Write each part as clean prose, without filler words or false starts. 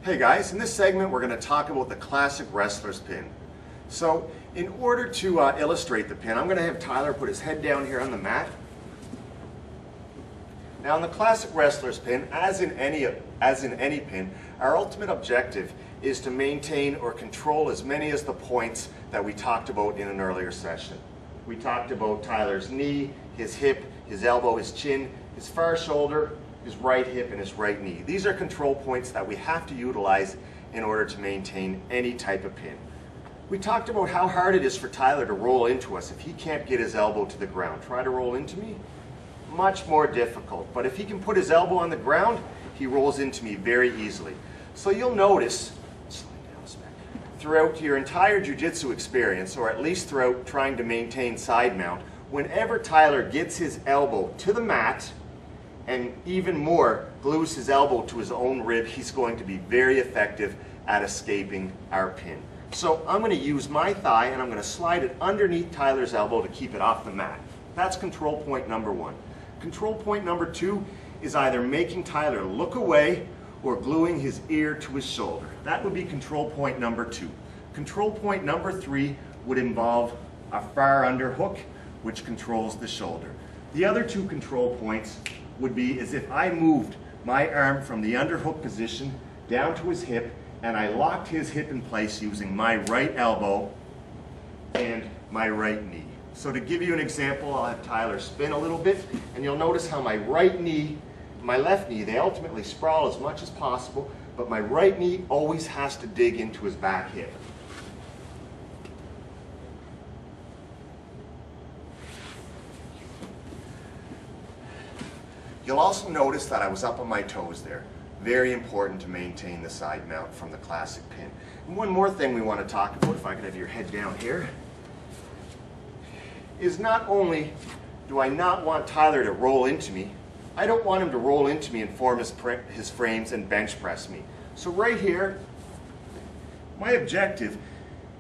Hey guys, in this segment we're going to talk about the classic wrestler's pin. So in order to illustrate the pin, I'm going to have Tyler put his head down here on the mat. Now in the classic wrestler's pin, as in any pin, our ultimate objective is to maintain or control as many as the points that we talked about in an earlier session. We talked about Tyler's knee, his hip, his elbow, his chin, his far shoulder, his right hip, and his right knee. These are control points that we have to utilize in order to maintain any type of pin. We talked about how hard it is for Tyler to roll into us if he can't get his elbow to the ground. Try to roll into me? Much more difficult. But if he can put his elbow on the ground, he rolls into me very easily. So you'll notice, throughout your entire jiu-jitsu experience, or at least throughout trying to maintain side mount, whenever Tyler gets his elbow to the mat, and even more, glues his elbow to his own rib, he's going to be very effective at escaping our pin. So I'm going to use my thigh and I'm going to slide it underneath Tyler's elbow to keep it off the mat. That's control point number one. Control point number two is either making Tyler look away or gluing his ear to his shoulder. That would be control point number two. Control point number three would involve a far underhook, which controls the shoulder. The other two control points would be as if I moved my arm from the underhook position down to his hip and I locked his hip in place using my right elbow and my right knee. So to give you an example, I'll have Tyler spin a little bit and you'll notice how my right knee, my left knee, they ultimately sprawl as much as possible, but my right knee always has to dig into his back hip. You'll also notice that I was up on my toes there. Very important to maintain the side mount from the classic pin. And one more thing we want to talk about, if I could have your head down here, is not only do I not want Tyler to roll into me, I don't want him to roll into me and form his frames and bench press me. So right here, my objective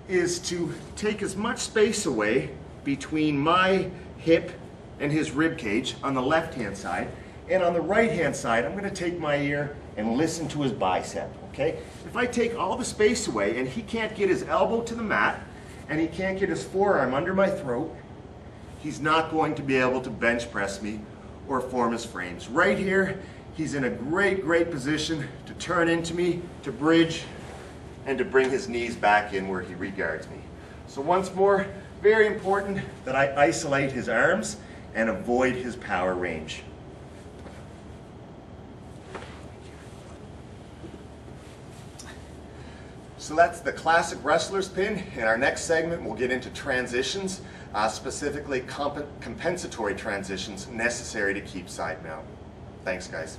is to take as much space away between my hip and his rib cage on the left-hand side, and on the right-hand side, I'm going to take my ear and listen to his bicep, okay? If I take all the space away and he can't get his elbow to the mat and he can't get his forearm under my throat, he's not going to be able to bench press me or form his frames. Right here, he's in a great position to turn into me, to bridge, and to bring his knees back in where he regards me. So once more, very important that I isolate his arms and avoid his power range. So that's the classic wrestler's pin. In our next segment, we'll get into transitions, specifically compensatory transitions necessary to keep side mount. Thanks, guys.